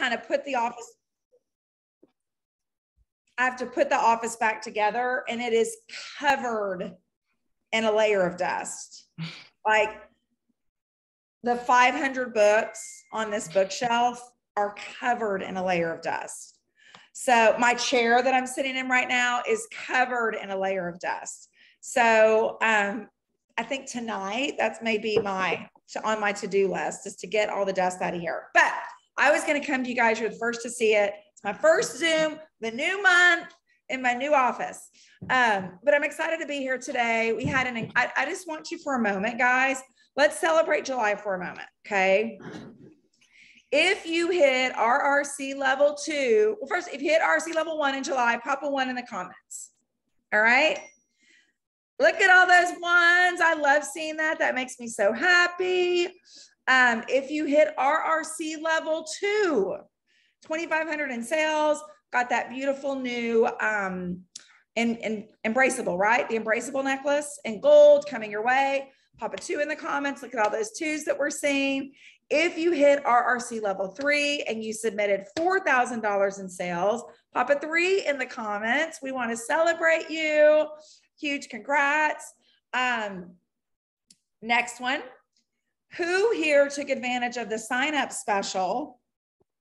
kind of put the office, I have to put the office back together, and it is covered in a layer of dust. Like the 500 books on this bookshelf are covered in a layer of dust. So my chair that I'm sitting in right now is covered in a layer of dust. So I think tonight that's maybe on my to-do list, is to get all the dust out of here. But I was going to come to you guys. You're the first to see it. It's my first Zoom, the new month in my new office. But I'm excited to be here today. We had I just want you for a moment, guys. Let's celebrate July for a moment. Okay. If you hit RRC level 2, well, first, if you hit RRC level 1 in July, pop a 1 in the comments. All right. Look at all those ones. I love seeing that. That makes me so happy. If you hit RRC level 2, 2,500 in sales, got that beautiful new embraceable, right? The embraceable necklace in gold coming your way. Pop a 2 in the comments. Look at all those 2s that we're seeing. If you hit RRC level 3 and you submitted $4,000 in sales, pop a 3 in the comments. We want to celebrate you. Huge congrats. Next one. Who here took advantage of the sign up special?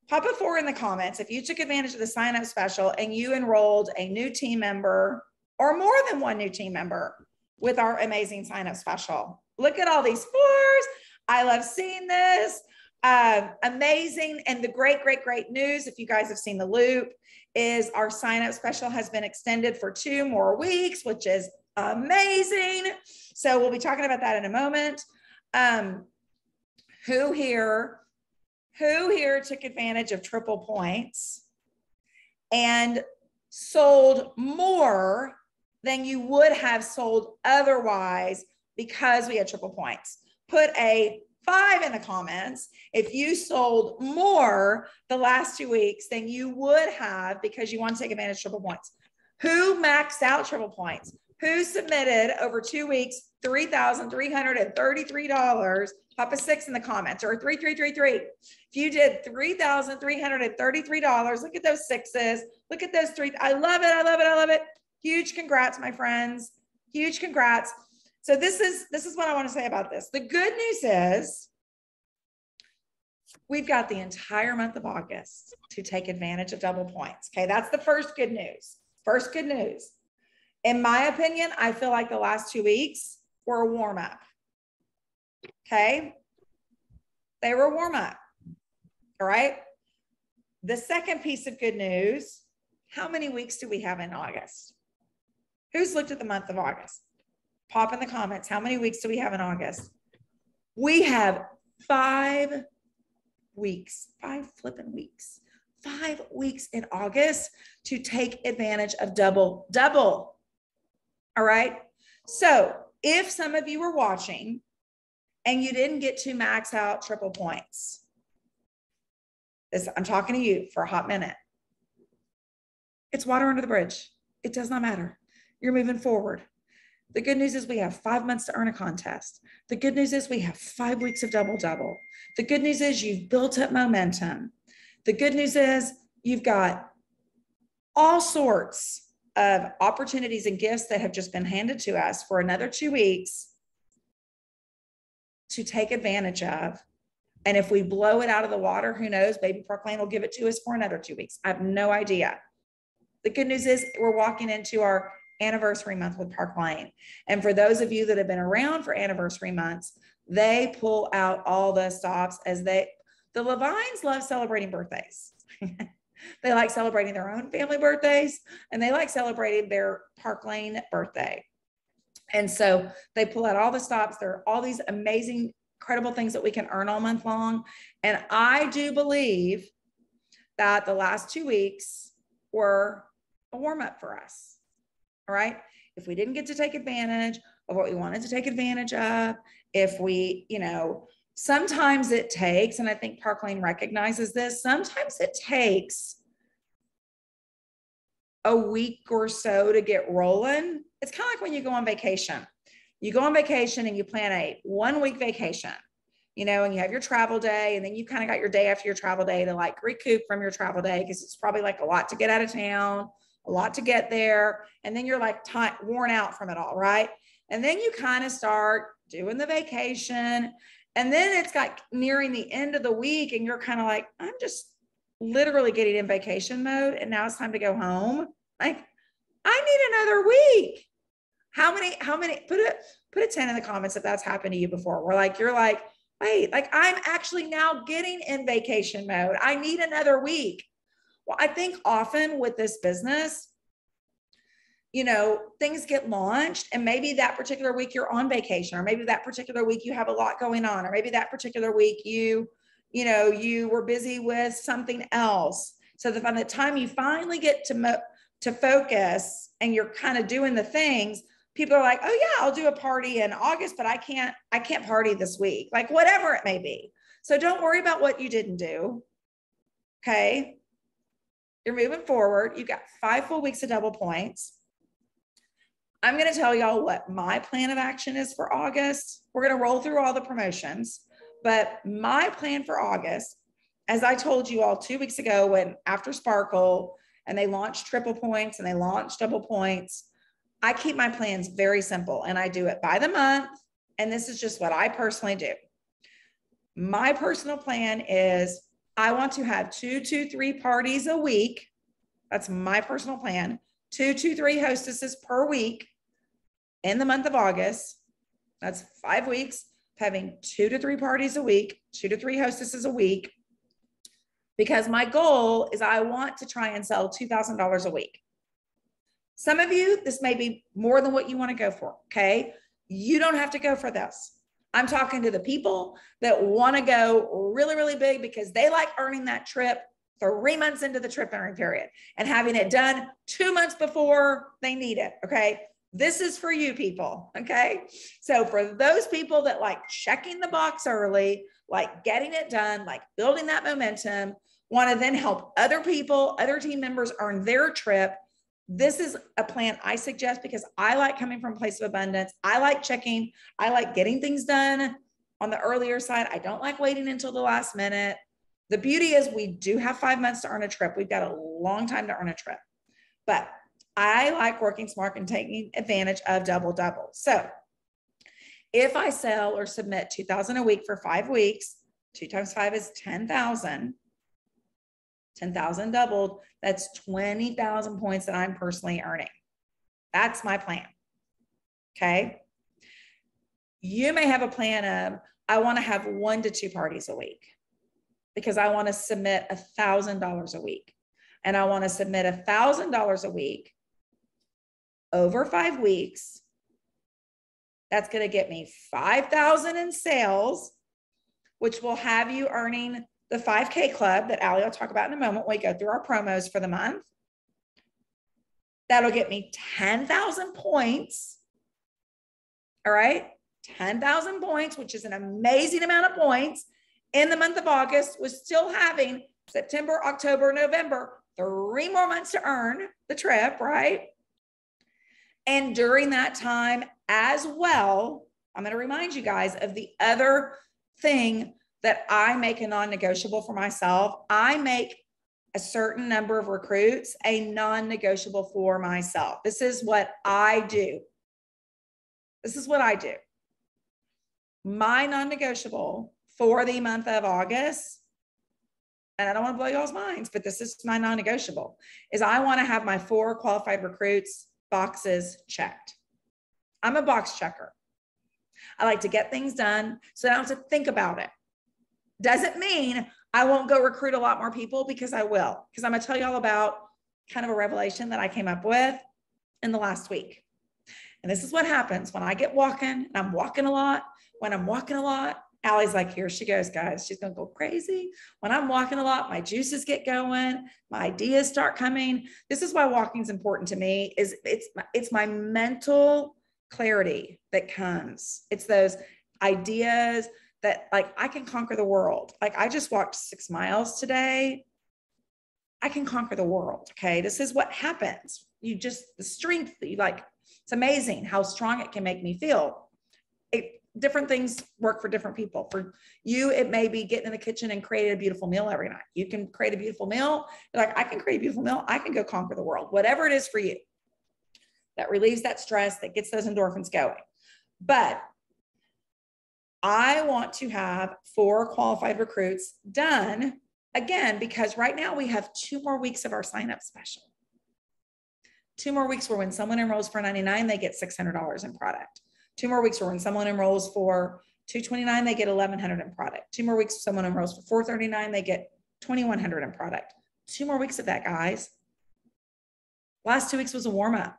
Pop a 4 in the comments if you took advantage of the sign up special and you enrolled a new team member or more than one new team member with our amazing sign up special. Look at all these 4s. I love seeing this. Amazing. And the great news, if you guys have seen the loop, is our sign up special has been extended for 2 more weeks, which is amazing. So we'll be talking about that in a moment. Who here took advantage of triple points and sold more than you would have sold otherwise because we had triple points? Put a 5 in the comments if you sold more the last 2 weeks than you would have because you want to take advantage of triple points. Who maxed out triple points? Who submitted over 2 weeks $3,333? Pop a 6 in the comments, or 3333. If you did $3,333, look at those 6s. Look at those 3. I love it. I love it. I love it. Huge congrats, my friends. Huge congrats. So this is what I want to say about this. The good news is we've got the entire month of August to take advantage of double points. Okay, that's the first good news. First good news. In my opinion, I feel like the last 2 weeks were a warm up. Okay, they were a warm up. All right. The second piece of good news, how many weeks do we have in August? Who's looked at the month of August? Pop in the comments. How many weeks do we have in August? We have 5 weeks, 5 flipping weeks, 5 weeks in August to take advantage of double. All right. So if some of you were watching and you didn't get to max out triple points, I'm talking to you for a hot minute. It's water under the bridge. It does not matter. You're moving forward. The good news is we have 5 months to earn a contest. The good news is we have 5 weeks of double. The good news is you've built up momentum. The good news is you've got all sorts of opportunities and gifts that have just been handed to us for another 2 weeks to take advantage of. And if we blow it out of the water, who knows, maybe Parklane will give it to us for another 2 weeks. I have no idea. The good news is we're walking into our anniversary month with Parklane. And for those of you that have been around for anniversary months, they pull out all the stops the Levines love celebrating birthdays. They like celebrating their own family birthdays, and they like celebrating their Parklane birthday. And so they pull out all the stops. There are all these amazing, incredible things that we can earn all month long. And I do believe that the last 2 weeks were a warm up for us. All right. If we didn't get to take advantage of what we wanted to take advantage of, if we, sometimes it takes, and I think Parklane recognizes this, sometimes it takes a week or so to get rolling. It's kind of like when you go on vacation. You go on vacation and you plan a 1 week vacation. and you have your travel day, and then you kind of got your day after your travel day to like recoup from your travel day, because it's probably like a lot to get out of town, a lot to get there. And then you're like worn out from it all, right? And then you kind of start doing the vacation. And then it's got nearing the end of the week, and you're kind of like, I'm just literally getting in vacation mode, and now it's time to go home. Like, I need another week. How many, put a 10 in the comments if that's happened to you before. You're like, wait, like I'm actually now getting in vacation mode. I need another week. Well, I think often with this business, things get launched, and maybe that particular week you're on vacation, or maybe that particular week you have a lot going on, or maybe that particular week you were busy with something else. So that by the time you finally get to focus and you're kind of doing the things, people are like, oh yeah, I'll do a party in August, but I can't party this week, like whatever it may be. So don't worry about what you didn't do. Okay. You're moving forward. You got 5 full weeks of double points. I'm going to tell y'all what my plan of action is for August. We're going to roll through all the promotions, but my plan for August, as I told you all 2 weeks ago, when after Sparkle and they launched triple points and they launched double points, I keep my plans very simple, and I do it by the month. And this is just what I personally do. My personal plan is I want to have 2 to 3 parties a week. That's my personal plan. 2 to 3 hostesses per week in the month of August. That's 5 weeks, having 2 to 3 parties a week, 2 to 3 hostesses a week, because my goal is I want to try and sell $2,000 a week. Some of you, this may be more than what you want to go for. Okay. You don't have to go for this. I'm talking to the people that want to go really, really big because they like earning that trip 3 months into the trip earning period and having it done 2 months before they need it. Okay. This is for you people. Okay. So for those people that like checking the box early, like getting it done, like building that momentum, want to then help other people, other team members earn their trip. This is a plan I suggest because I like coming from a place of abundance. I like checking. I like getting things done on the earlier side. I don't like waiting until the last minute. The beauty is we do have 5 months to earn a trip. We've got a long time to earn a trip, but I like working smart and taking advantage of double. So if I sell or submit 2,000 a week for 5 weeks, 2 times 5 is 10,000. 10,000 doubled. That's 20,000 points that I'm personally earning. That's my plan. Okay. You may have a plan of, I want to have 1 to 2 parties a week because I want to submit $1,000 a week, and I want to submit $1,000 a week over 5 weeks. That's going to get me 5,000 in sales, which will have you earning the 5K club that Allie will talk about in a moment when we go through our promos for the month. That'll get me 10,000 points. All right. 10,000 points, which is an amazing amount of points in the month of August, with still having September, October, November, 3 more months to earn the trip. Right. And during that time as well, I'm going to remind you guys of the other thing that I make a non-negotiable for myself. I make a certain number of recruits a non-negotiable for myself. This is what I do. This is what I do. My non-negotiable for the month of August, and I don't want to blow y'all's minds, but this is my non-negotiable, is I want to have my 4 qualified recruits boxes checked. I'm a box checker. I like to get things done so I don't have to think about it. Doesn't mean I won't go recruit a lot more people, because I will, because I'm going to tell you all about kind of a revelation that I came up with in the last week. And this is what happens when I get walking, and I'm walking a lot. When I'm walking a lot, Allie's like, here she goes, guys. She's going to go crazy. When I'm walking a lot, my juices get going. My ideas start coming. This is why walking is important to me. It's my mental clarity that comes. It's those ideas that like I can conquer the world. Like I just walked 6 miles today. I can conquer the world. Okay. This is what happens. The strength, it's amazing how strong it can make me feel. different things work for different people. For you, it may be getting in the kitchen and creating a beautiful meal every night. You can create a beautiful meal. You're like, I can create a beautiful meal. I can go conquer the world, whatever it is for you that relieves that stress, that gets those endorphins going. But I want to have 4 qualified recruits done again, because right now we have 2 more weeks of our sign-up special. 2 more weeks where when someone enrolls for $99, they get $600 in product. 2 more weeks where when someone enrolls for $229, they get $1,100 in product. 2 more weeks, if someone enrolls for $439, they get $2,100 in product. 2 more weeks of that, guys. Last 2 weeks was a warm-up.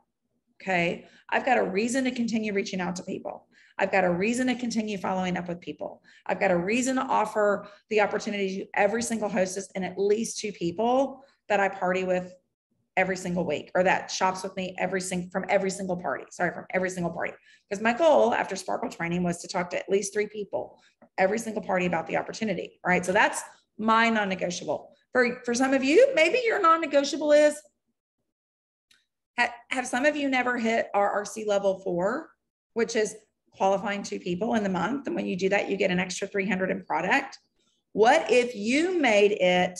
Okay. I've got a reason to continue reaching out to people. I've got a reason to continue following up with people. I've got a reason to offer the opportunity to every single hostess and at least 2 people that I party with every single week, or that shops with me from every single party. Because my goal after Sparkle training was to talk to at least 3 people from every single party about the opportunity. All right. So that's my non-negotiable. For some of you, maybe your non-negotiable is, have some of you never hit RRC level 4, which is qualifying 2 people in the month? And when you do that, you get an extra $300 in product. What if you made it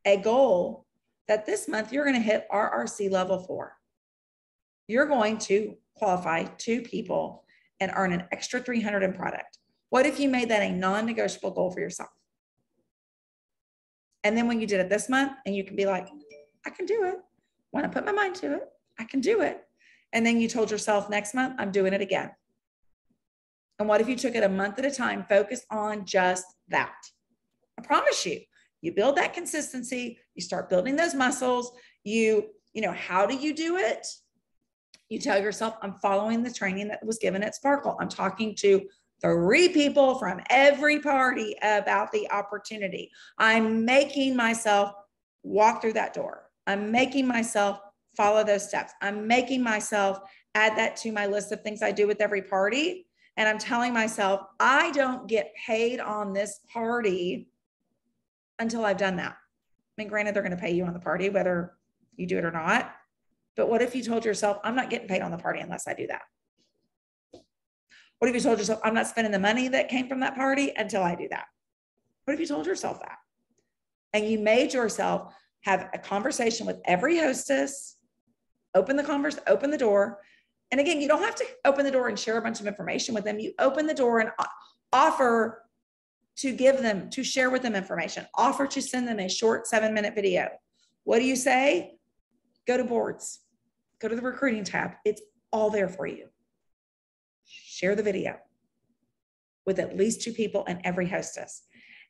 a goal that this month you're going to hit RRC level 4? You're going to qualify 2 people and earn an extra $300 in product. What if you made that a non-negotiable goal for yourself? And then when you did it this month, and you can be like, I can do it. When I put my mind to it, I can do it. And then you told yourself, next month, I'm doing it again. And what if you took it a month at a time, focus on just that? I promise you, you build that consistency, you start building those muscles. You know, how do you do it? You tell yourself, I'm following the training that was given at Sparkle. I'm talking to 3 people from every party about the opportunity. I'm making myself walk through that door. I'm making myself follow those steps. I'm making myself add that to my list of things I do with every party. And I'm telling myself, I don't get paid on this party until I've done that. I mean, granted, they're going to pay you on the party, whether you do it or not. But what if you told yourself, I'm not getting paid on the party unless I do that? What if you told yourself, I'm not spending the money that came from that party until I do that? What if you told yourself that? And you made yourself have a conversation with every hostess, open the door. And again, you don't have to open the door and share a bunch of information with them. You open the door and offer to share with them information, offer to send them a short 7-minute video. What do you say? Go to boards, go to the recruiting tab. It's all there for you. Share the video with at least 2 people and every hostess.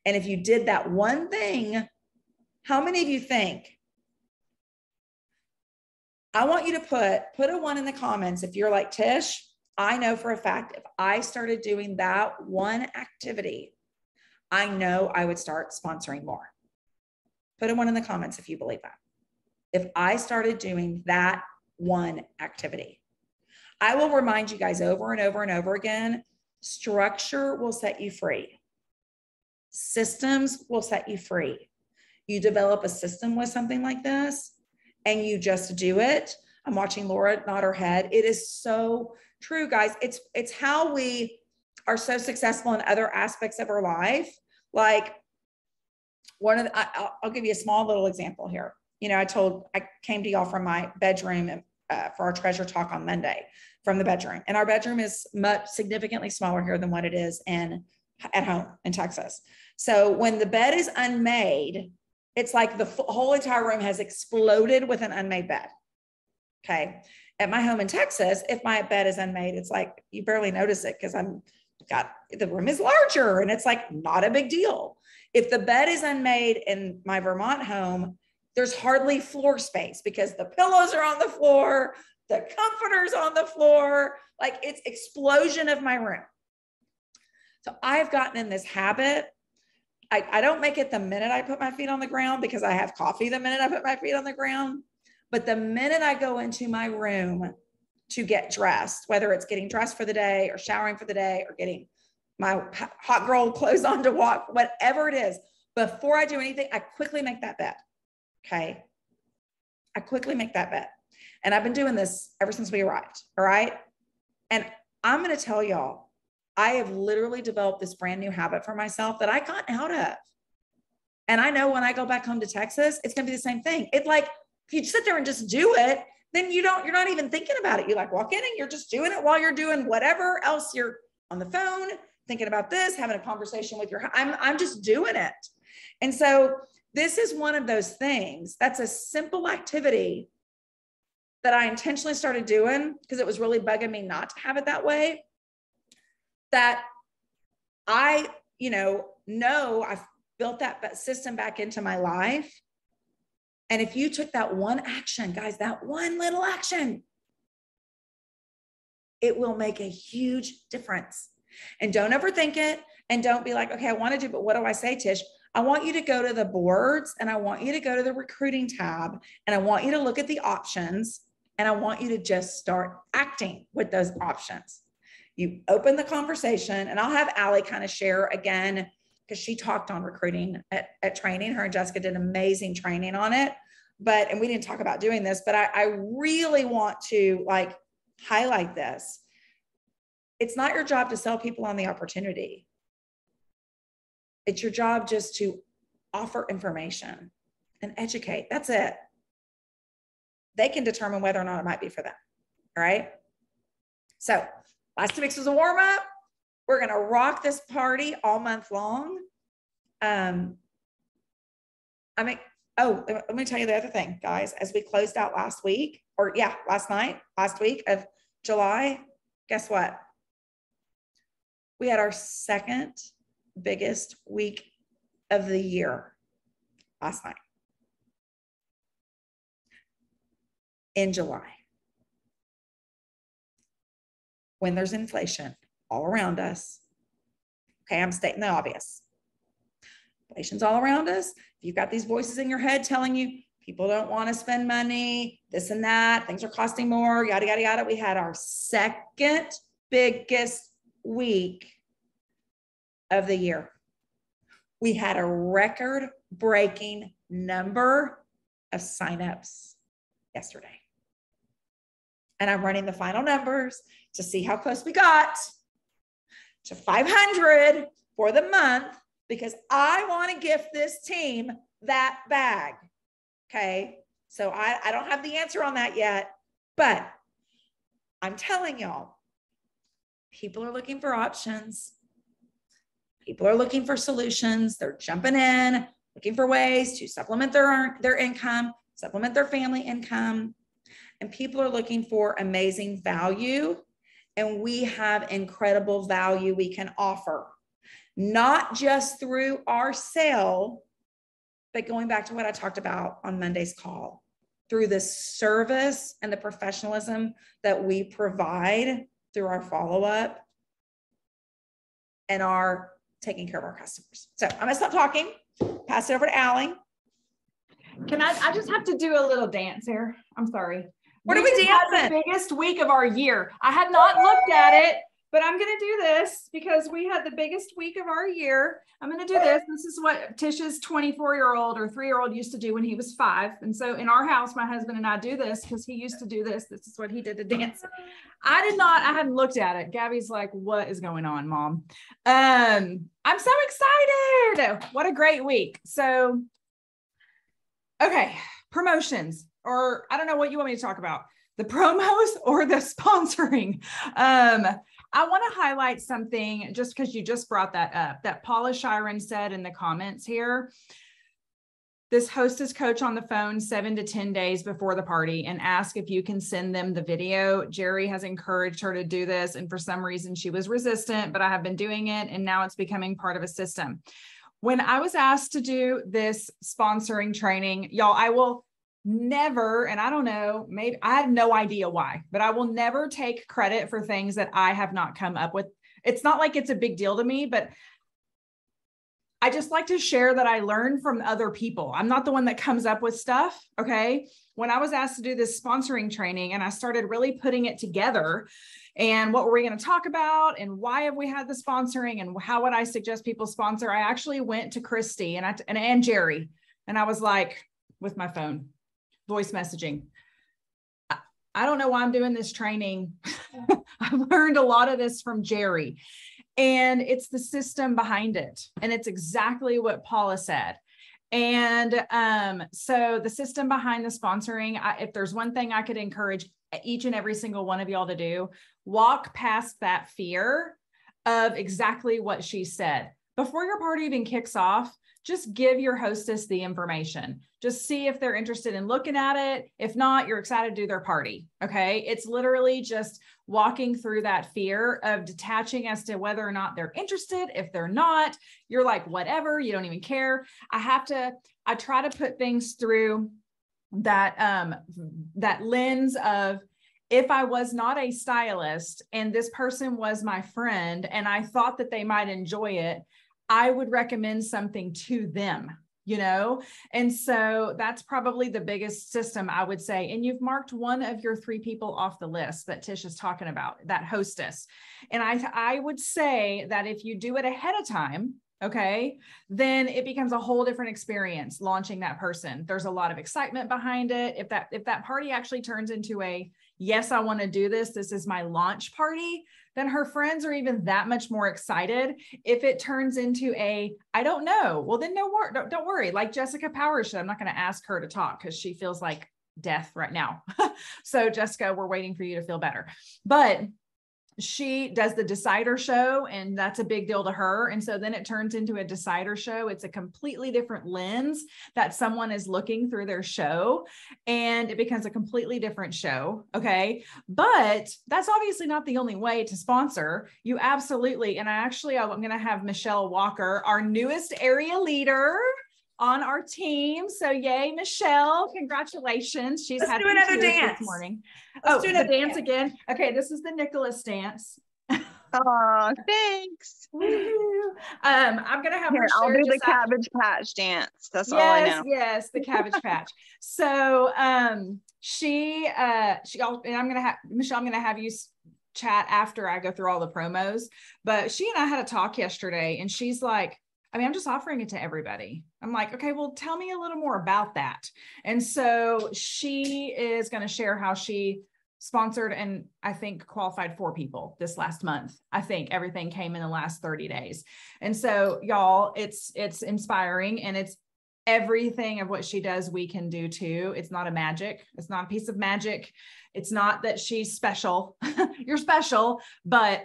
And if you did that one thing, how many of you think, I want you to put a 1 in the comments if you're like, Tish, I know for a fact if I started doing that one activity, I know I would start sponsoring more. Put a 1 in the comments if you believe that. If I started doing that one activity, I will remind you guys over and over and over again, structure will set you free. Systems will set you free. You develop a system with something like this and you just do it. I'm watching Laura nod her head. It is so true, guys. It's how we are so successful in other aspects of our life. Like I'll give you a small little example here. You know, I came to y'all from my bedroom for our treasure talk on Monday from the bedroom. And our bedroom is significantly smaller here than what it is at home in Texas. So when the bed is unmade, it's like the whole entire room has exploded with an unmade bed. Okay. At my home in Texas, if my bed is unmade, it's like you barely notice it because the room is larger and it's like not a big deal. If the bed is unmade in my Vermont home, there's hardly floor space because the pillows are on the floor, the comforter's on the floor, like it's explosion of my room. So I've gotten in this habit. I don't make it the minute I put my feet on the ground because I have coffee the minute I put my feet on the ground. But the minute I go into my room to get dressed, whether it's getting dressed for the day or showering for the day or getting my hot girl clothes on to walk, whatever it is, before I do anything, I quickly make that bed. Okay. I quickly make that bed. And I've been doing this ever since we arrived. All right. And I'm going to tell y'all, I have literally developed this brand new habit for myself that I got out of. And I know when I go back home to Texas, it's going to be the same thing. It's like, if you sit there and just do it, then you're not even thinking about it. You like walk in and you're just doing it while you're doing whatever else. You're on the phone, thinking about this, having a conversation with I'm just doing it. And so this is one of those things that's a simple activity that I intentionally started doing because it was really bugging me not to have it that way. That I, know I've built that system back into my life. And if you took that one action, guys, that one little action, it will make a huge difference. And don't overthink it. And don't be like, okay, I want to do, but what do I say, Tish? I want you to go to the boards and I want you to go to the recruiting tab and I want you to look at the options and I want you to just start acting with those options. You open the conversation, and I'll have Allie kind of share again, because she talked on recruiting at training. Her and Jessica did amazing training on it. And we didn't talk about doing this, but I really want to highlight this. It's not your job to sell people on the opportunity. It's your job just to offer information and educate. That's it. They can determine whether or not it might be for them. All right. So last 2 weeks was a warm up. We're going to rock this party all month long. Let me tell you the other thing, guys. As we closed out last week of July, guess what? We had our second biggest week of the year last night in July. When there's inflation all around us. Okay, I'm stating the obvious. Inflation's all around us. If you've got these voices in your head telling you people don't want to spend money, this and that, things are costing more, yada, yada, yada. We had our second biggest week of the year. We had a record-breaking number of signups yesterday. And I'm running the final numbers to see how close we got to 500 for the month, because I want to gift this team that bag. Okay. So I don't have the answer on that yet, but I'm telling y'all, people are looking for options. People are looking for solutions. They're jumping in, looking for ways to supplement their income, supplement their family income. And people are looking for amazing value. And we have incredible value we can offer, not just through our sale, but going back to what I talked about on Monday's call, through the service and the professionalism that we provide through our follow-up and our taking care of our customers. So I'm gonna stop talking, pass it over to Allie. I just have to do a little dance here. I'm sorry. What are we dancing? The biggest week of our year. I had not looked at it, but I'm going to do this because we had the biggest week of our year. I'm going to do this. This is what Tish's 24-year-old or 3-year-old used to do when he was 5. And so in our house, my husband and I do this because he used to do this. This is what he did to dance. I hadn't looked at it. Gabby's like, what is going on, Mom? I'm so excited. What a great week. So, okay, promotions. Or I don't know what you want me to talk about, the promos or the sponsoring. I want to highlight something just because you just brought that up, that Paula Shiren said in the comments here. This hostess coach on the phone 7 to 10 days before the party and ask if you can send them the video. Jerry has encouraged her to do this. And for some reason she was resistant, but I have been doing it. And now it's becoming part of a system. When I was asked to do this sponsoring training, y'all, I will never, and I don't know, maybe I have no idea why, but I will never take credit for things that I have not come up with. It's not like it's a big deal to me, but I just like to share that I learn from other people. I'm not the one that comes up with stuff. Okay. When I was asked to do this sponsoring training and I started really putting it together and what were we going to talk about and why have we had the sponsoring and how would I suggest people sponsor? I actually went to Christy and Jerry, and I was like, with my phone, voice messaging. I don't know why I'm doing this training. I've learned a lot of this from Jerry. And it's the system behind it. And it's exactly what Paula said. And so the system behind the sponsoring, if there's one thing I could encourage each and every single one of y'all to do, walk past that fear of exactly what she said. Before your party even kicks off, just give your hostess the information. Just see if they're interested in looking at it. If not, you're excited to do their party. Okay. It's literally just walking through that fear of detaching as to whether or not they're interested. If they're not, you're like, whatever, you don't even care. I try to put things through that, that lens of, if I was not a stylist and this person was my friend and I thought that they might enjoy it, I would recommend something to them, you know? And so that's probably the biggest system, I would say. And you've marked one of your 3 people off the list that Tish is talking about, that hostess. And I would say that if you do it ahead of time, okay, then it becomes a whole different experience launching that person. There's a lot of excitement behind it. If that party actually turns into a, yes, I want to do this, this is my launch party, then her friends are even that much more excited. If it turns into a, I don't know, well then don't worry. Like Jessica Powers said, I'm not going to ask her to talk because she feels like death right now. So Jessica, we're waiting for you to feel better. But she does the decider show, and that's a big deal to her. And so then it turns into a decider show. It's a completely different lens that someone is looking through their show, and it becomes a completely different show. Okay. But that's obviously not the only way to sponsor. You absolutely, and I'm going to have Michelle Walker, our newest area leader, on our team. So yay, Michelle, congratulations. She's had another dance this morning. Let's do the dance again. Okay, this is the Nicholas dance. Oh, thanks. I'm gonna have her I'll share do the Cabbage Patch dance. That's all I know. Yes, the Cabbage Patch. So and I'm gonna have Michelle, I'm gonna have you chat after I go through all the promos. But she and I had a talk yesterday, and she's like, I'm just offering it to everybody. I'm like, okay, well, tell me a little more about that. And so she is going to share how she sponsored and I think qualified 4 people this last month. I think everything came in the last 30 days. And so y'all, it's inspiring, and it's everything of what she does we can do too. It's not a magic. It's not a piece of magic. It's not that she's special. You're special, but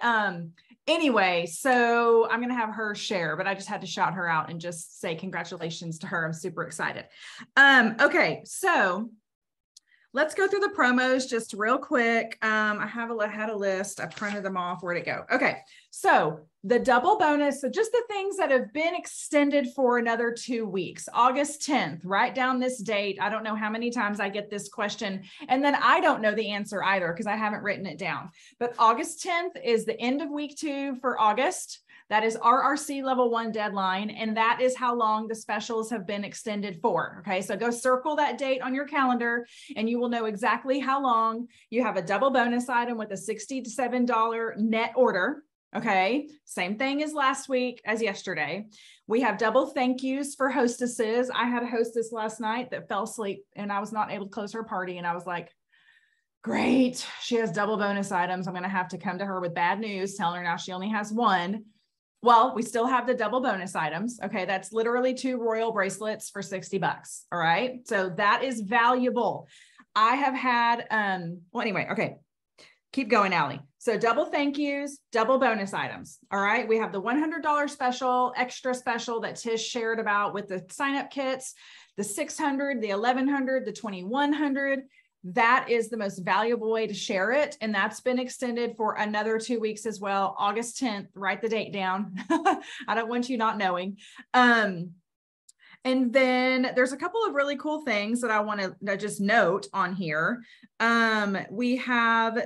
anyway, so I'm going to have her share, but I just had to shout her out and just say congratulations to her. I'm super excited. Okay. So let's go through the promos just real quick. I had a list. I printed them off. Where'd it go? Okay. So the double bonus. So just the things that have been extended for another 2 weeks, August 10th, write down this date. I don't know how many times I get this question. And then I don't know the answer either, because I haven't written it down, but August 10th is the end of week 2 for August. That is RRC level 1 deadline. And that is how long the specials have been extended for. Okay. So go circle that date on your calendar and you will know exactly how long. You have a double bonus item with a $67 net order. Okay. Same thing as last week, as yesterday. We have double thank yous for hostesses. I had a hostess last night that fell asleep and I was not able to close her party. And I was like, great. She has double bonus items. I'm going to have to come to her with bad news, telling her now she only has 1. Well, we still have the double bonus items. Okay. That's literally 2 royal bracelets for $60. All right. So that is valuable. I have had, well, anyway, okay. Keep going, Allie. So double thank yous, double bonus items. All right. We have the $100 special, extra special that Tish shared about with the sign-up kits, the $600, the $1,100, the $2,100. That is the most valuable way to share it. And that's been extended for another 2 weeks as well. August 10th, write the date down. I don't want you not knowing. And then there's a couple of really cool things that I want to just note on here. We have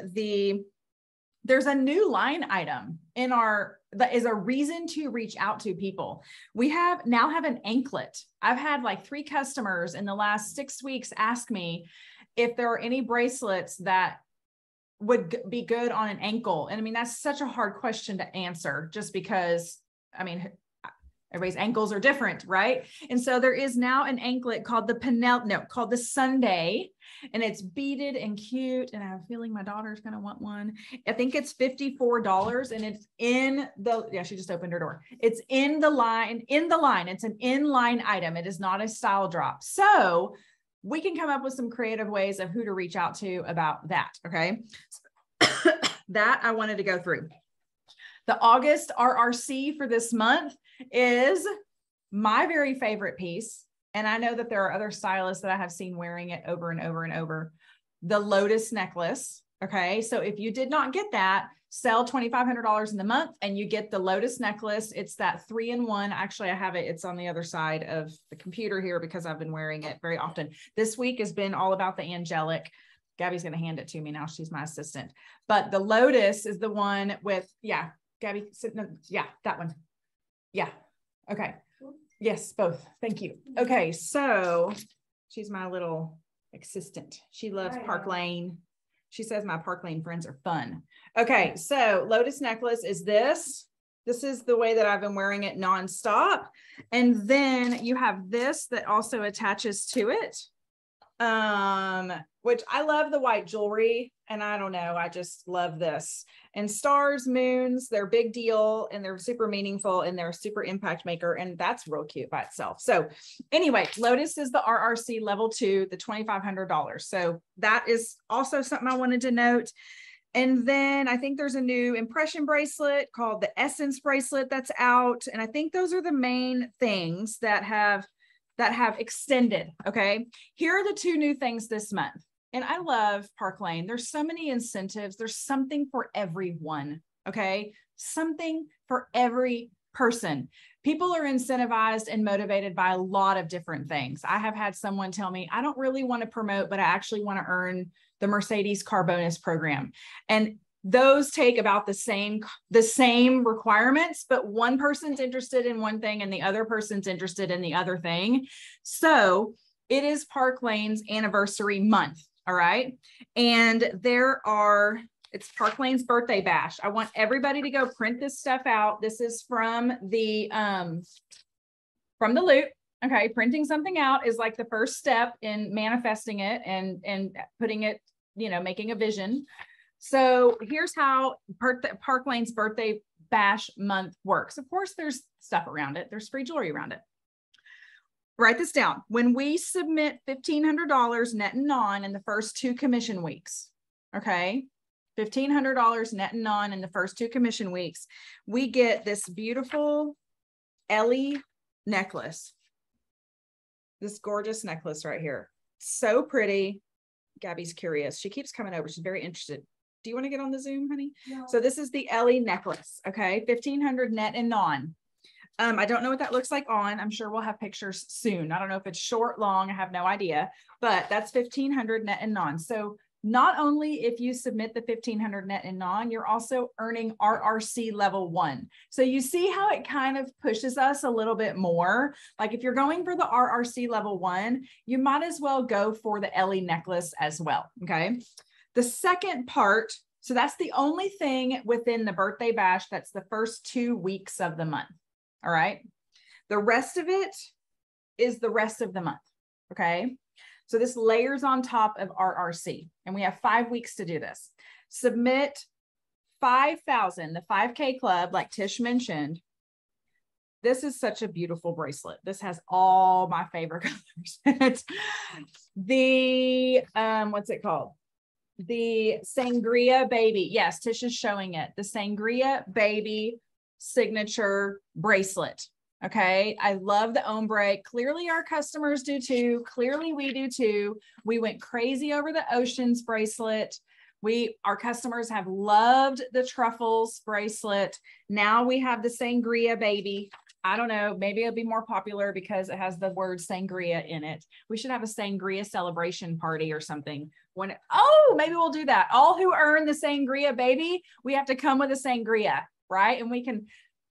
there's a new line item in that is a reason to reach out to people. We now have an anklet. I've had like 3 customers in the last 6 weeks ask me if there are any bracelets that would be good on an ankle. And I mean, that's such a hard question to answer just because, I mean, Everybody's ankles are different, right? And so there is now an anklet called called the Sunday, and it's beaded and cute. And I have a feeling my daughter's going to want one. I think it's $54, and it's in the, yeah, she just opened her door. It's in the line. It's an inline item. It is not a style drop. So we can come up with some creative ways of who to reach out to about that. Okay. That I wanted to go through. The August RRC for this month is my very favorite piece. And I know that there are other stylists that I have seen wearing it over and over and over. The Lotus Necklace. Okay. So if you did not get that, sell $2,500 in the month and you get the Lotus Necklace. It's that 3-in-1. Actually, I have it. It's on the other side of the computer here because I've been wearing it very often. This week has been all about the angelic. Gabby's going to hand it to me now. She's my assistant. But the Lotus is the one with, yeah, Gabby, yeah, that one. Yeah. Okay. Yes, both. Thank you. Okay. So she's my little assistant. She loves Parklane. She says my Parklane friends are fun. Okay. So Lotus Necklace is this. This is the way that I've been wearing it nonstop. And then you have this that also attaches to it. Which I love the white jewelry, and I don't know, I just love this. And stars, moons, they're big deal, and they're super meaningful, and they're a super impact maker, and that's real cute by itself. So anyway, Lotus is the RRC level 2, the $2,500. So that is also something I wanted to note. And then I think there's a new impression bracelet called the Essence bracelet that's out. And I think those are the main things that have extended. Okay. Here are the 2 new things this month. And I love Parklane. There's so many incentives. There's something for everyone. Okay. Something for every person. People are incentivized and motivated by a lot of different things. I have had someone tell me, I don't really want to promote, but I actually want to earn the Mercedes car bonus program. And those take about the same requirements, but one person's interested in one thing and the other person's interested in the other thing. So it is Parklane's anniversary month. All right. And it's Parklane's birthday bash. I want everybody to go print this stuff out. This is from the loop. Okay. Printing something out is like the first step in manifesting it and putting it, making a vision. So here's how Parklane's birthday bash month works. Of course, there's stuff around it. There's free jewelry around it. Write this down. When we submit $1,500 net and non in the first 2 commission weeks, okay, $1,500 net and non in the first 2 commission weeks, we get this beautiful Ellie necklace. This gorgeous necklace right here. So pretty. Gabby's curious. She keeps coming over. She's very interested. Do you want to get on the Zoom, honey? No. So this is the Ellie necklace. Okay. $1,500 net and non. I don't know what that looks like on. I'm sure we'll have pictures soon. I don't know if it's short, long. I have no idea, but that's $1,500 net and non. So not only if you submit the $1,500 net and non, you're also earning RRC level 1. So you see how it kind of pushes us a little bit more. Like if you're going for the RRC level 1, you might as well go for the Ellie necklace as well. Okay. The second part, so that's the only thing within the birthday bash that's the first 2 weeks of the month. All right. The rest of it is the rest of the month. Okay. So this layers on top of RRC, and we have 5 weeks to do this. Submit 5,000, the 5K club, like Tish mentioned. This is such a beautiful bracelet. This has all my favorite colors. What's it called? The Sangria Baby. Yes, Tish is showing it. The Sangria Baby signature bracelet. Okay. I love the ombre. Clearly our customers do too. Clearly we do too. We went crazy over the Oceans bracelet. Our customers have loved the Truffles bracelet. Now we have the Sangria Baby. I don't know. Maybe it'll be more popular because it has the word sangria in it. We should have a sangria celebration party or something. Maybe we'll do that. All who earn the Sangria Baby, we have to come with a sangria, right? And we can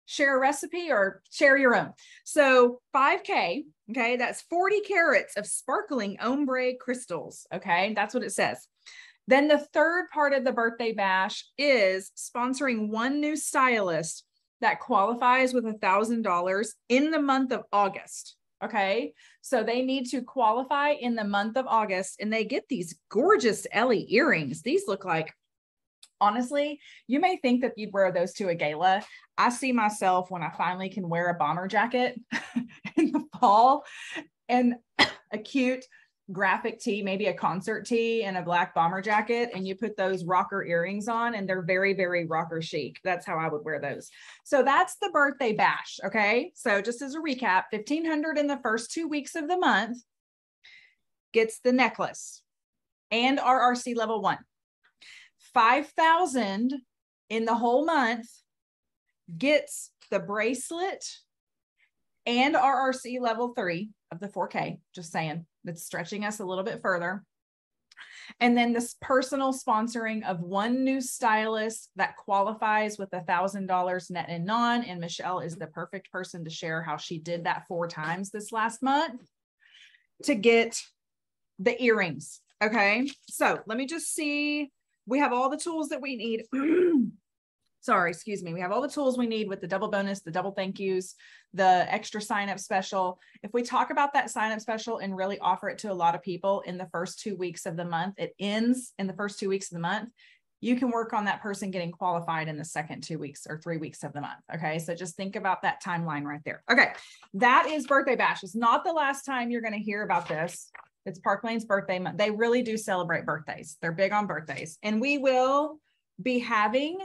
share a recipe or share your own. So 5K, okay, that's 40 carats of sparkling ombre crystals, okay? That's what it says. Then the third part of the birthday bash is sponsoring one new stylist that qualifies with $1,000 in the month of August. Okay. So they need to qualify in the month of August, and they get these gorgeous Ellie earrings. These look like, honestly, you may think that you'd wear those to a gala. I see myself when I finally can wear a bomber jacket in the fall and a cute graphic tee, maybe a concert tee and a black bomber jacket, and you put those rocker earrings on, and they're very, very rocker chic. That's how I would wear those. So that's the birthday bash. Okay. So just as a recap, $1,500 in the first 2 weeks of the month gets the necklace and RRC level 1. $5,000 in the whole month gets the bracelet and RRC level 3 of the 4K. Just saying, that's stretching us a little bit further. And then this personal sponsoring of one new stylist that qualifies with $1,000 net and non. And Michelle is the perfect person to share how she did that 4 times this last month to get the earrings. Okay. So let me just see. We have all the tools that we need. Sorry, excuse me. We have all the tools we need with the double bonus, the double thank yous, the extra sign-up special. If we talk about that sign-up special and really offer it to a lot of people in the first 2 weeks of the month, it ends in the first 2 weeks of the month. You can work on that person getting qualified in the second 2 weeks or 3 weeks of the month. Okay. So just think about that timeline right there. Okay. That is birthday bash. It's not the last time you're going to hear about this. It's Parklane's birthday month. They really do celebrate birthdays. They're big on birthdays. And we will be having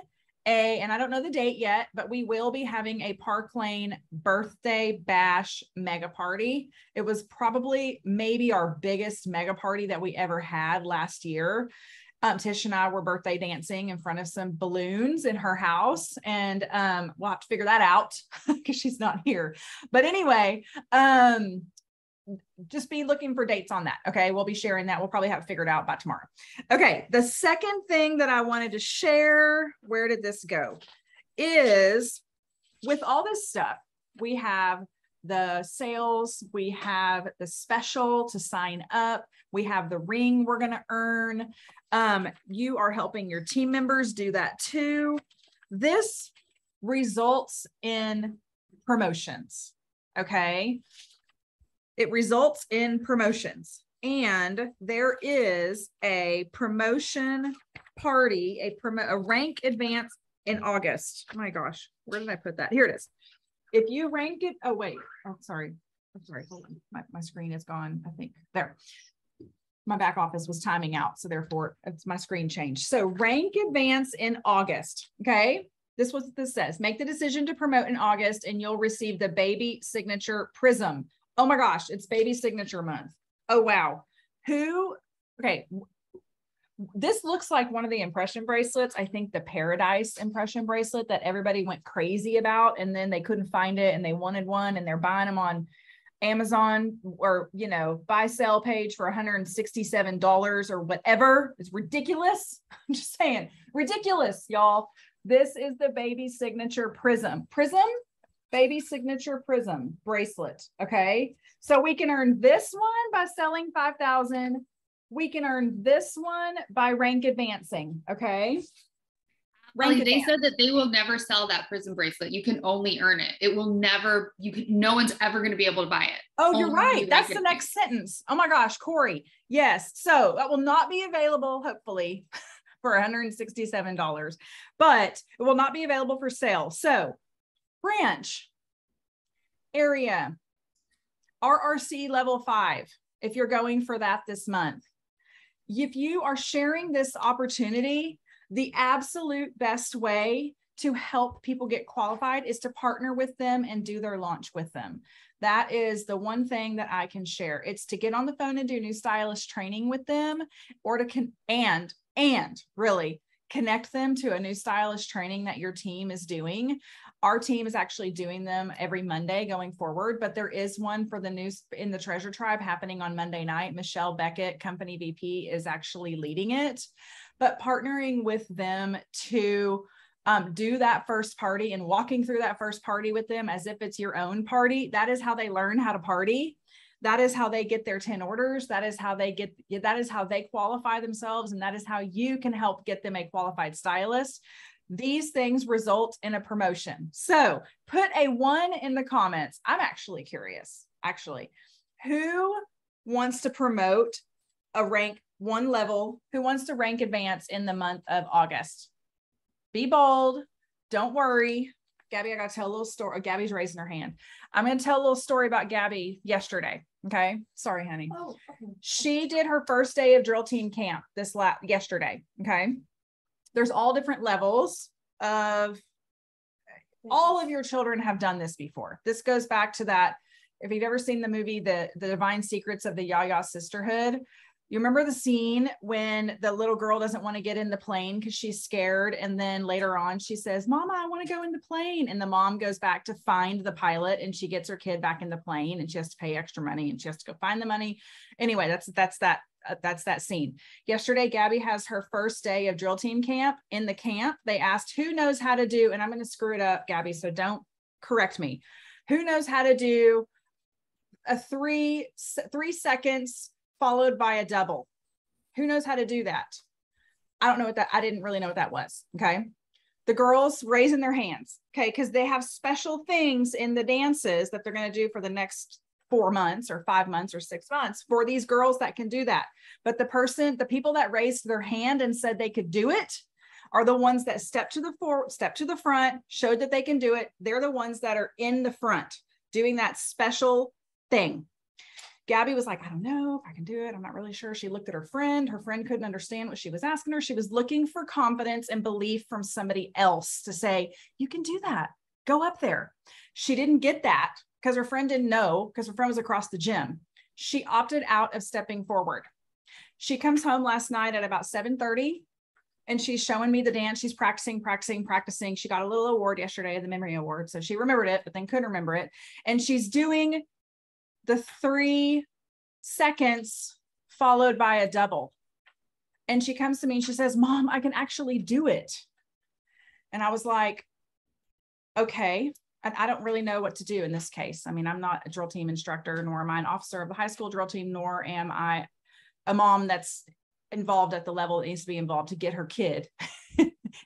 and I don't know the date yet, but we will be having a Parklane birthday bash mega party. It was probably maybe our biggest mega party that we ever had last year. Tish and I were birthday dancing in front of some balloons in her house, and we'll have to figure that out because she's not here. But anyway, just be looking for dates on that. Okay. We'll be sharing that. We'll probably have it figured out by tomorrow. Okay. The second thing that I wanted to share, where did this go? Is with all this stuff, we have the sales, we have the special to sign up, we have the ring we're going to earn. You are helping your team members do that too. This results in promotions. Okay. It results in promotions, and there is a promotion party, a rank advance in August. Oh my gosh, where did I put that? Here it is. If you rank it, oh wait, oh sorry, I'm sorry, hold on. My screen is gone. I think there. My back office was timing out, so therefore it's my screen changed. So rank advance in August. Okay, this is what this says. Make the decision to promote in August, and you'll receive the baby signature prism. Oh my gosh, it's baby signature month. Oh, wow. Okay. This looks like one of the impression bracelets. I think the Paradise impression bracelet that everybody went crazy about, and then they couldn't find it and they wanted one, and they're buying them on Amazon or, buy sell page for $167 or whatever. It's ridiculous. I'm just saying, ridiculous, y'all. This is the baby signature prism. Baby signature prism bracelet. Okay. So we can earn this one by selling 5,000. We can earn this one by rank advancing. Okay. They said that they will never sell that prism bracelet. You can only earn it. It will never, no one's ever going to be able to buy it. Oh, you're right. That's the next sentence. Oh my gosh, Corey. Yes. So that will not be available, hopefully, for $167, but it will not be available for sale. So branch area, RRC level 5, if you're going for that this month. If you are sharing this opportunity, the absolute best way to help people get qualified is to partner with them and do their launch with them. That is the one thing that I can share. It's to get on the phone and do new stylist training with them, or to and really connect them to a new stylist training that your team is doing. Our team is actually doing them every Monday going forward, but there is one for the new in the Treasure Tribe happening on Monday night. Michelle Beckett, company VP, is actually leading it, but partnering with them to do that first party and walking through that first party with them as if it's your own party. That is how they learn how to party. That is how they get their 10 orders. That is how they qualify themselves. And that is how you can help get them a qualified stylist. These things result in a promotion. So put a 1 in the comments. I'm actually curious, who wants to promote a rank 1 level? Who wants to rank advance in the month of August? Be bold. Don't worry. Gabby, I got to tell a little story. Gabby's raising her hand. I'm going to tell a little story about Gabby yesterday. Okay. Sorry, honey. Oh, okay. She did her first day of drill team camp yesterday. Okay. There's all different levels of, all of your children have done this before. This goes back to that. If you've ever seen the movie, the Divine Secrets of the Yaya Sisterhood, you remember the scene when the little girl doesn't want to get in the plane because she's scared. And then later on she says, Mama, I want to go in the plane. And the mom goes back to find the pilot and she gets her kid back in the plane and she has to pay extra money and she has to go find the money. Anyway, that's that scene. Yesterday, Gabby has her first day of drill team camp. In the camp, they asked who knows how to do, and I'm going to screw it up, Gabby, so don't correct me. Who knows how to do a 3 seconds followed by a double? Who knows how to do that? I don't know what that, I didn't really know what that was. Okay. The girls raising their hands. Okay. Cause they have special things in the dances that they're going to do for the next 4 months or 5 months or 6 months for these girls that can do that. But the people that raised their hand and said they could do it are the ones that stepped to the front, showed that they can do it. They're the ones that are in the front doing that special thing. Gabby was like, I don't know if I can do it. I'm not really sure. She looked at her friend. Her friend couldn't understand what she was asking her. She was looking for confidence and belief from somebody else to say, you can do that. Go up there. She didn't get that because her friend didn't know, because her friend was across the gym. She opted out of stepping forward. She comes home last night at about 7:30 and she's showing me the dance. She's practicing. She got a little award yesterday, the memory award. So she remembered it, but then couldn't remember it. And she's doing the 3 seconds followed by a double. And she comes to me and she says, Mom, I can actually do it. And I was like, okay. And I don't really know what to do in this case. I mean, I'm not a drill team instructor, nor am I an officer of the high school drill team, nor am I a mom that's involved at the level that needs to be involved to get her kid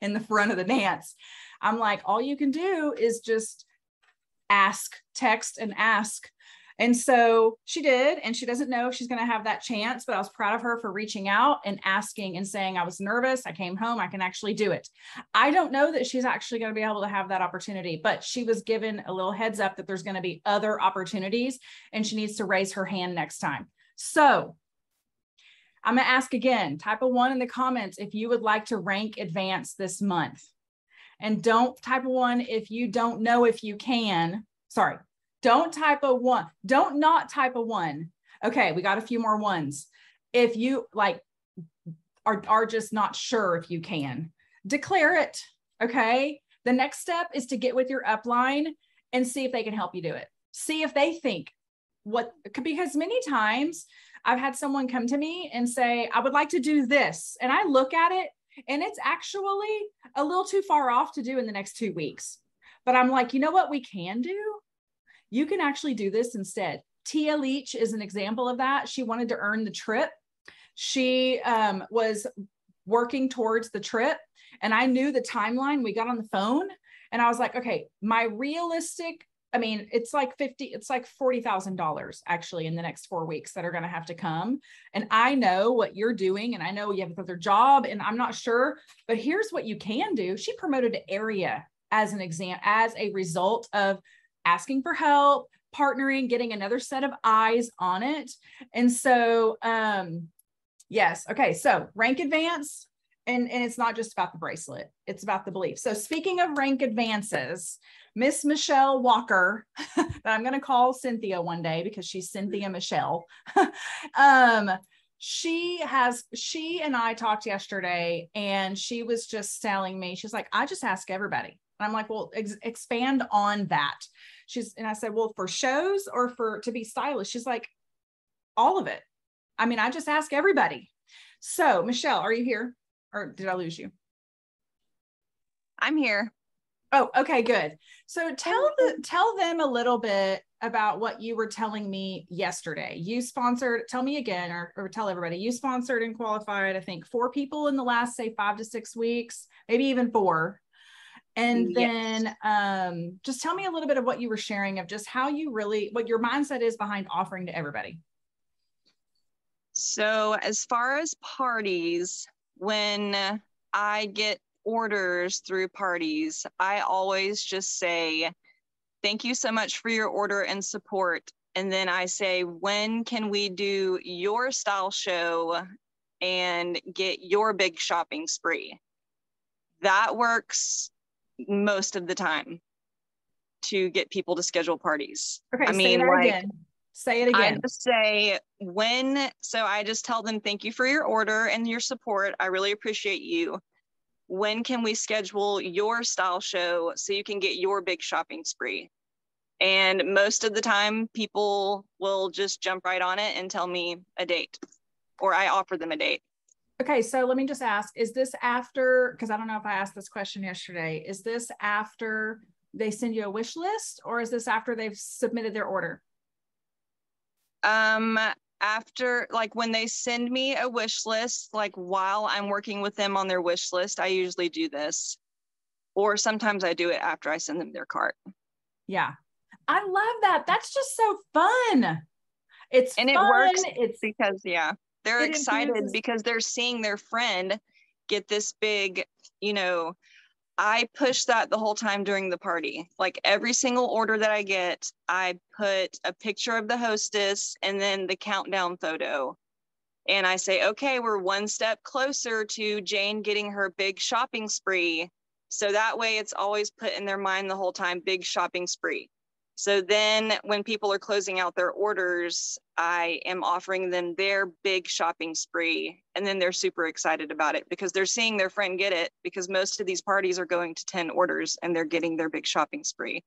in the front of the dance. I'm like, all you can do is just ask, text and ask. And so she did, and she doesn't know if she's going to have that chance, but I was proud of her for reaching out and asking and saying, I was nervous. I came home. I can actually do it. I don't know that she's actually going to be able to have that opportunity, but she was given a little heads up that there's going to be other opportunities and she needs to raise her hand next time. So I'm going to ask again, type a 1 in the comments if you would like to rank advance this month. And don't type a 1 if you don't know if you can. Sorry. Don't type a 1. Don't not type a 1. Okay, we got a few more ones. If you like are just not sure if you can, declare it. Okay. The next step is to get with your upline and see if they can help you do it. See if they think because many times I've had someone come to me and say, I would like to do this. And I look at it and it's actually a little too far off to do in the next 2 weeks. But I'm like, you know what we can do? You can actually do this instead. Tia Leach is an example of that. She wanted to earn the trip. She was working towards the trip and I knew the timeline. We got on the phone and I was like, okay, my realistic, I mean, it's like $40,000 actually in the next 4 weeks that are going to have to come. And I know what you're doing and I know you have another job and I'm not sure, but here's what you can do. She promoted an area as an exam, as a result of asking for help, partnering, getting another set of eyes on it. And so, yes. Okay. So rank advance, and it's not just about the bracelet. It's about the belief. So speaking of rank advances, Miss Michelle Walker, that I'm going to call Cynthia one day because she's Cynthia Michelle. She and I talked yesterday and she was just telling me, she's like, I just ask everybody. And I'm like, well, expand on that. And I said, well, for shows or to be stylish? She's like, all of it. I mean, I just ask everybody. So Michelle, are you here or did I lose you? I'm here. Oh, okay, good. So tell them a little bit about what you were telling me yesterday. You sponsored, tell me again, or tell everybody, you sponsored and qualified, I think 4 people in the last, say 5 to 6 weeks, maybe even 4. And Yes. then just tell me a little bit of what you were sharing of just how you really, what your mindset is behind offering to everybody. So as far as parties, when I get orders through parties, I always just say, thank you so much for your order and support. And then I say, when can we do your style show and get your big shopping spree? That works most of the time to get people to schedule parties. Okay, I mean, say that like, again. Say it I again. just say so I just tell them, thank you for your order and your support. I really appreciate you. When can we schedule your style show so you can get your big shopping spree? And most of the time, people will just jump right on it and tell me a date, or I offer them a date. Okay, so let me just ask, is this after, because I don't know if I asked this question yesterday, is this after they send you a wish list, or is this after they've submitted their order? After, like, when they send me a wish list, like while I'm working with them on their wish list, I usually do this. Or sometimes I do it after I send them their cart. Yeah. I love that. That's just so fun. It's And fun. it works It's because, yeah, they're excited infuses... because they're seeing their friend get this big, you know, I push that the whole time during the party. Like every single order that I get, I put a picture of the hostess and then the countdown photo. And I say, okay, we're one step closer to Jane getting her big shopping spree. So that way it's always put in their mind the whole time, big shopping spree. So then when people are closing out their orders, I am offering them their big shopping spree. And then they're super excited about it because they're seeing their friend get it, because most of these parties are going to 10 orders and they're getting their big shopping spree.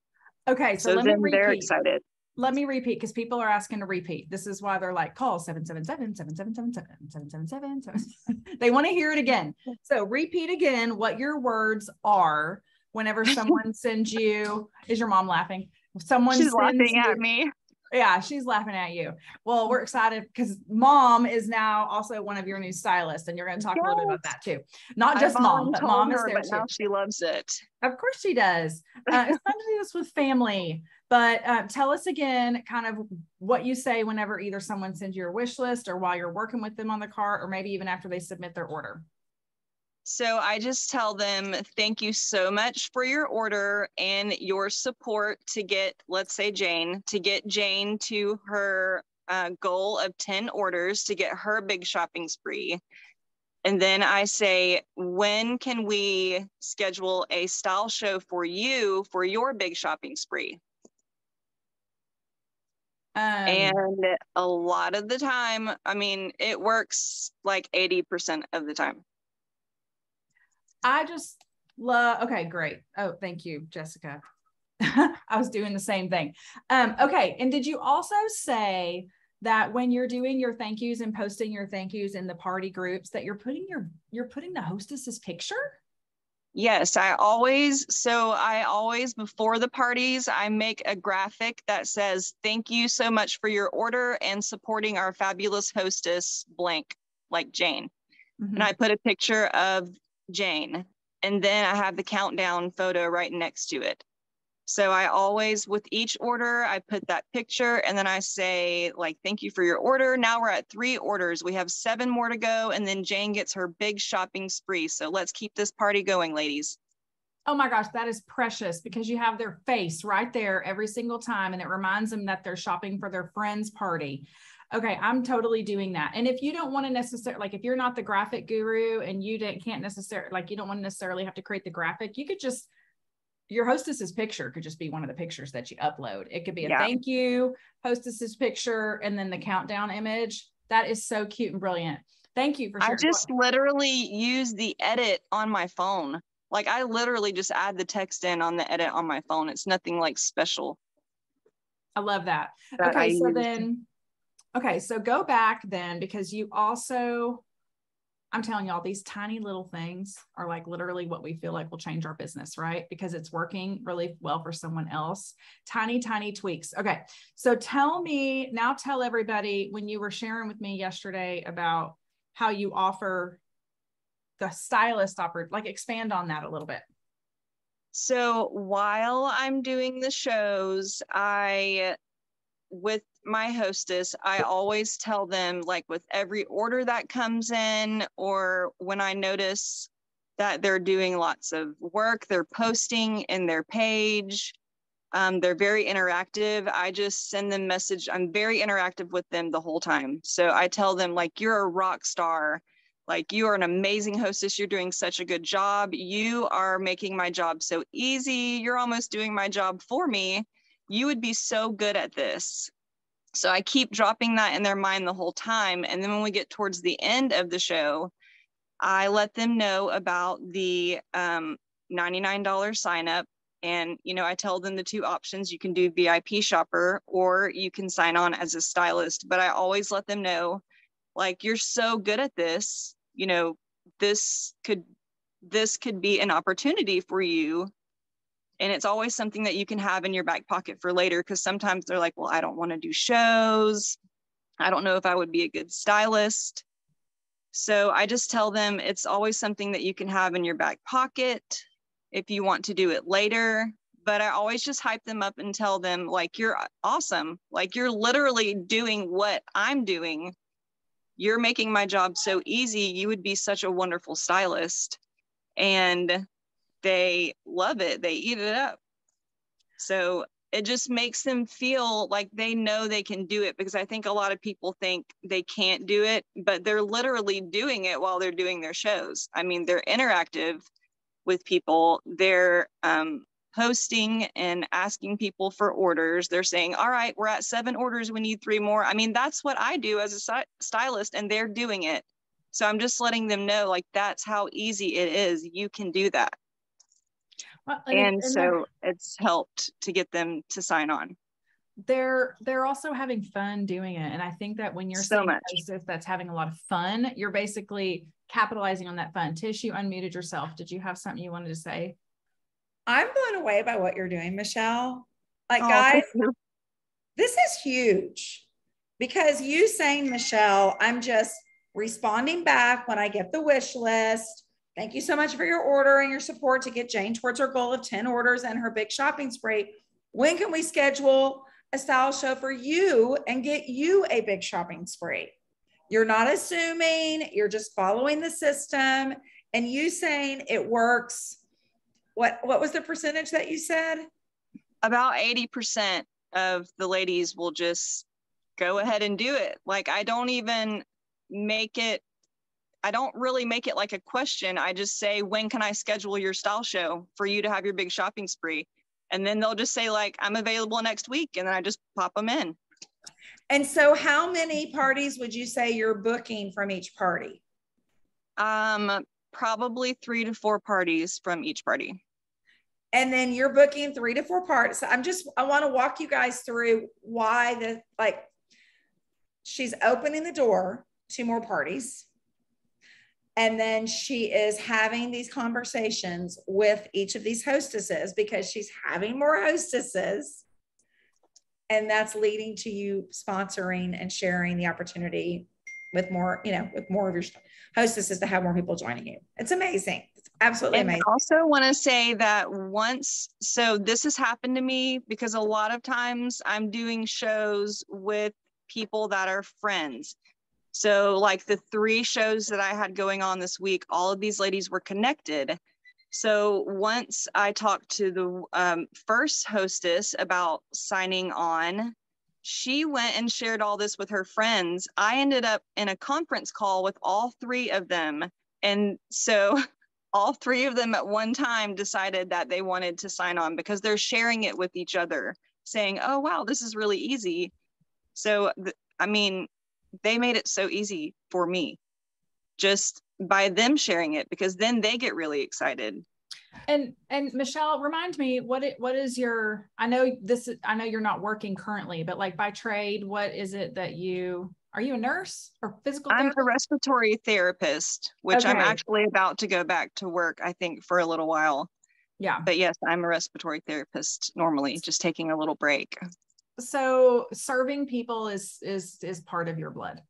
Okay, so let me repeat. They're excited. Let me repeat, because people are asking to repeat. This is why they're like, call 777-7777-777. They want to hear it again. So repeat again what your words are whenever someone sends you. Is your mom laughing? She's laughing at me. Yeah, she's laughing at you. Well, we're excited because mom is now also one of your new stylists, and you're going to talk a little bit about that too. Not just mom, but mom is there too. Now she loves it. Of course she does. It's fun to do this with family. But tell us again kind of what you say whenever either someone sends you a wish list or while you're working with them on the cart, or maybe even after they submit their order. So I just tell them, thank you so much for your order and your support to get, let's say Jane, to her goal of 10 orders to get her big shopping spree. And then I say, when can we schedule a style show for you for your big shopping spree? And a lot of the time, I mean, it works like 80% of the time. I just love, okay, great. Oh, thank you, Jessica. I was doing the same thing. Okay. And did you also say that when you're doing your thank yous and posting your thank yous in the party groups that you're putting the hostess's picture? Yes, I always, before the parties, I make a graphic that says, thank you so much for your order and supporting our fabulous hostess, blank, like Jane. Mm-hmm. And I put a picture of Jane, and then I have the countdown photo right next to it. So I always, with each order, I put that picture, and then I say, like, thank you for your order. Now we're at 3 orders. We have 7 more to go, and then Jane gets her big shopping spree. So let's keep this party going, ladies. Oh my gosh, that is precious, because you have their face right there every single time, and it reminds them that they're shopping for their friend's party. Okay, I'm totally doing that. And if you don't want to necessarily, like, if you're not the graphic guru and you can't necessarily, like, you don't want to necessarily have to create the graphic, you could just, your hostess's picture could just be one of the pictures that you upload. It could be a thank you, hostess's picture, and then the countdown image. That is so cute and brilliant. Thank you for sharing. I just literally use the edit on my phone. Like, I literally just add the text in on the edit on my phone. It's nothing like special. I love that. Okay, so then, okay, so go back then, because you also, I'm telling y'all, these tiny little things are like literally what we feel like will change our business, right? Because it's working really well for someone else. Tiny, tiny tweaks. Okay. So tell everybody, when you were sharing with me yesterday about how you offer the stylist like expand on that a little bit. So while I'm doing the shows, with my hostess, I always tell them, like, with every order that comes in, or when I notice that they're doing lots of work, they're posting in their page, they're very interactive. I just send them message. I'm very interactive with them the whole time. So I tell them, like, you're a rock star. Like, you are an amazing hostess. You're doing such a good job. You are making my job so easy. You're almost doing my job for me. You would be so good at this. So I keep dropping that in their mind the whole time. And then when we get towards the end of the show, I let them know about the $99 sign up. And, you know, I tell them the two options. You can do VIP shopper, or you can sign on as a stylist. But I always let them know, like, you're so good at this, you know, this could be an opportunity for you. And it's always something that you can have in your back pocket for later, because sometimes they're like, well, I don't want to do shows. I don't know if I would be a good stylist. So I just tell them it's always something that you can have in your back pocket if you want to do it later. But I always just hype them up and tell them, like, you're awesome. Like, you're literally doing what I'm doing. You're making my job so easy. You would be such a wonderful stylist. And they love it. They eat it up. So it just makes them feel like they know they can do it, because I think a lot of people think they can't do it, but they're literally doing it while they're doing their shows. I mean, they're interactive with people. They're hosting and asking people for orders. They're saying, all right, we're at 7 orders. We need 3 more. I mean, that's what I do as a stylist, and they're doing it. So I'm just letting them know, like, that's how easy it is. You can do that. Well, so it's helped to get them to sign on. They're also having fun doing it. And I think that when you're so saying much hostess that's having a lot of fun, you're basically capitalizing on that fun. Tish, you unmuted yourself. Did you have something you wanted to say? I'm blown away by what you're doing, Michelle. Like, guys, this is huge, because you saying, Michelle, I'm just responding back when I get the wish list. Thank you so much for your order and your support to get Jane towards her goal of 10 orders and her big shopping spree. When can we schedule a style show for you and get you a big shopping spree? You're not assuming, you're just following the system, and you saying it works. What was the percentage that you said? About 80% of the ladies will just go ahead and do it. Like, I don't even make it, I don't really make it like a question. I just say, when can I schedule your style show for you to have your big shopping spree? And then they'll just say, like, I'm available next week. And then I just pop them in. And so how many parties would you say you're booking from each party? Probably 3 to 4 parties from each party. And then you're booking 3 to 4 parts. I want to walk you guys through why she's opening the door to more parties. And then she is having these conversations with each of these hostesses, because she's having more hostesses. And that's leading to you sponsoring and sharing the opportunity with more, with more of your hostesses to have more people joining you. It's amazing. It's absolutely amazing. I also want to say that so this has happened to me, because a lot of times I'm doing shows with people that are friends. So like the 3 shows that I had going on this week, all of these ladies were connected. So once I talked to the first hostess about signing on, she went and shared all this with her friends. I ended up in a conference call with all 3 of them. And so all 3 of them at one time decided that they wanted to sign on, because they're sharing it with each other, saying, oh, wow, this is really easy. So, I mean, they made it so easy for me just by them sharing it, because then they get really excited. And Michelle, remind me, what is your, I know you're not working currently, but like by trade, what is it that are you a nurse or physical therapist? I'm a respiratory therapist, which I'm actually about to go back to work, I think, for a little while. Yeah. But yes, I'm a respiratory therapist normally, just taking a little break. So serving people is part of your blood.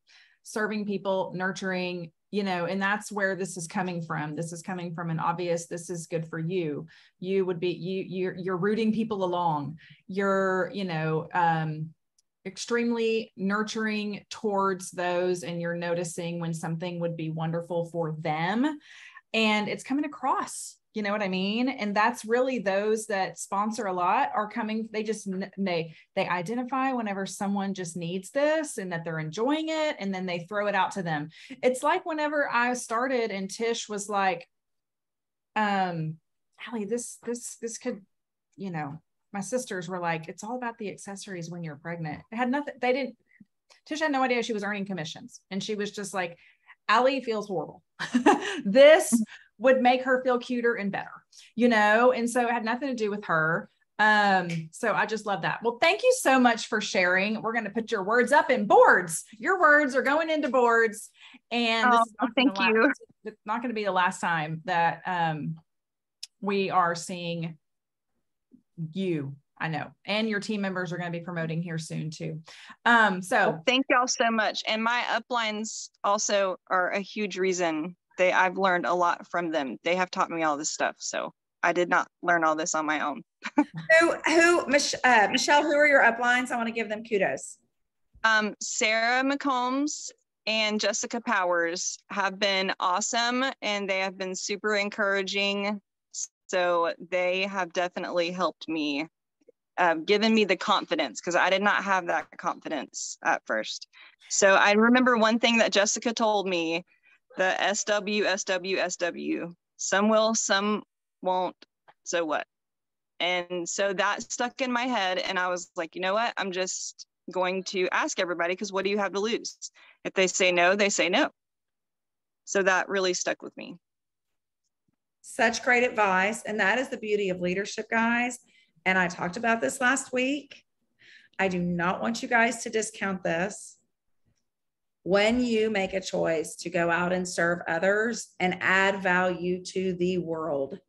Serving people, nurturing, and that's where this is coming from. This is coming from an obvious, this is good for you. You would be, you're rooting people along. You're, extremely nurturing towards those, and you're noticing when something would be wonderful for them, and it's coming across. You know what I mean? And that's really those that sponsor a lot are coming. They just, they identify whenever someone just needs this and that they're enjoying it. And then they throw it out to them. It's like whenever I started and Tish was like, Allie, this could, my sisters were like, it's all about the accessories when you're pregnant. It had nothing. Tish had no idea she was earning commissions. And she was just like, Allie feels horrible. This would make her feel cuter and better, and so it had nothing to do with her. So I just love that. Well, thank you so much for sharing. We're going to put your words up in boards. Your words are going into boards, and this is it's not going to be the last time that we are seeing you. I know, and your team members are going to be promoting here soon too. So thank y'all so much. And my uplines also are a huge reason. I've learned a lot from them. They have taught me all this stuff. So I did not learn all this on my own. Michelle, who are your uplines? I want to give them kudos. Sarah McCombs and Jessica Powers have been awesome, and they have been super encouraging. So they have definitely helped me, given me the confidence, because I did not have that confidence at first. So I remember one thing that Jessica told me, the SW. Some will, some won't. So what? And so that stuck in my head. And I was like, you know what? I'm just going to ask everybody, because what do you have to lose? If they say no, they say no. So that really stuck with me. Such great advice. And that is the beauty of leadership, guys. And I talked about this last week. I do not want you guys to discount this. When you make a choice to go out and serve others and add value to the world,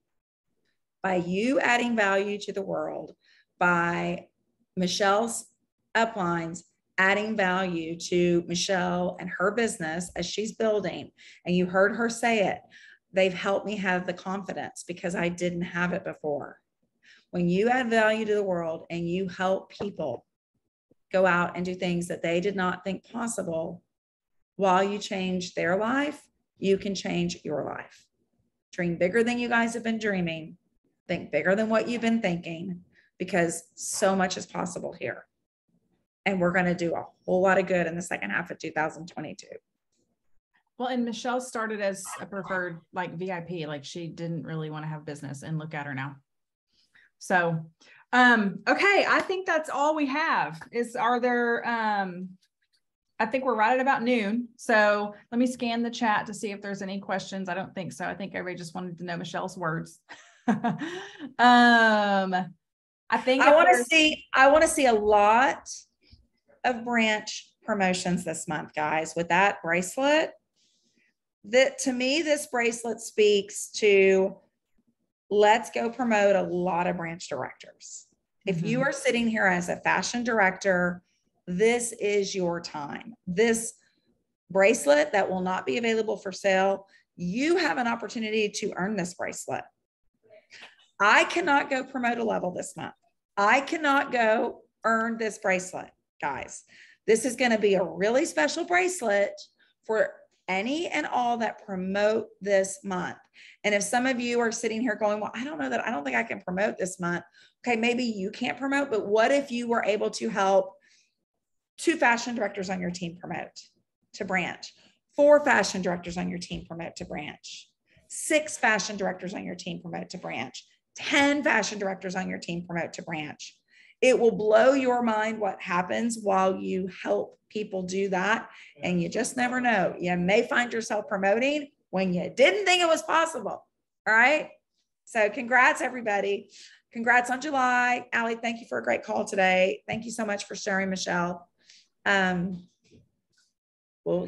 by you adding value to the world, by Michelle's uplines adding value to Michelle and her business as she's building, and you heard her say it, they've helped me have the confidence because I didn't have it before. When you add value to the world and you help people go out and do things that they did not think possible, while you change their life, you can change your life. Dream bigger than you guys have been dreaming. Think bigger than what you've been thinking, because so much is possible here. And we're going to do a whole lot of good in the second half of 2022. Well, and Michelle started as a preferred VIP, she didn't really want to have business, and look at her now. So, okay. I think that's all we have. Are there, I think we're right at about noon. So let me scan the chat to see if there's any questions. I don't think so. I think everybody just wanted to know Michelle's words. I want to see a lot of branch promotions this month, guys, with that bracelet. That, to me, this bracelet speaks to, let's go promote a lot of branch directors. If you are sitting here as a fashion director, this is your time. This bracelet that will not be available for sale, you have an opportunity to earn this bracelet. I cannot go promote a level this month. I cannot go earn this bracelet, guys. This is going to be a really special bracelet for any and all that promote this month. And if some of you are sitting here going, well, I don't think I can promote this month. Okay, maybe you can't promote, but what if you were able to help 2 fashion directors on your team promote to branch, 4 fashion directors on your team promote to branch, 6 fashion directors on your team promote to branch, 10 fashion directors on your team promote to branch. It will blow your mind what happens while you help people do that. And you just never know. You may find yourself promoting when you didn't think it was possible. All right. So congrats, everybody. Congrats on July. Allie, thank you for a great call today. Thank you so much for sharing, Michelle. Well,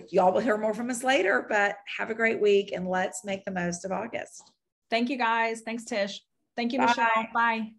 y'all will hear more from us later, but have a great week, and let's make the most of August. Thank you, guys. Thanks, Tish. Thank you, Bye. Michelle. Bye.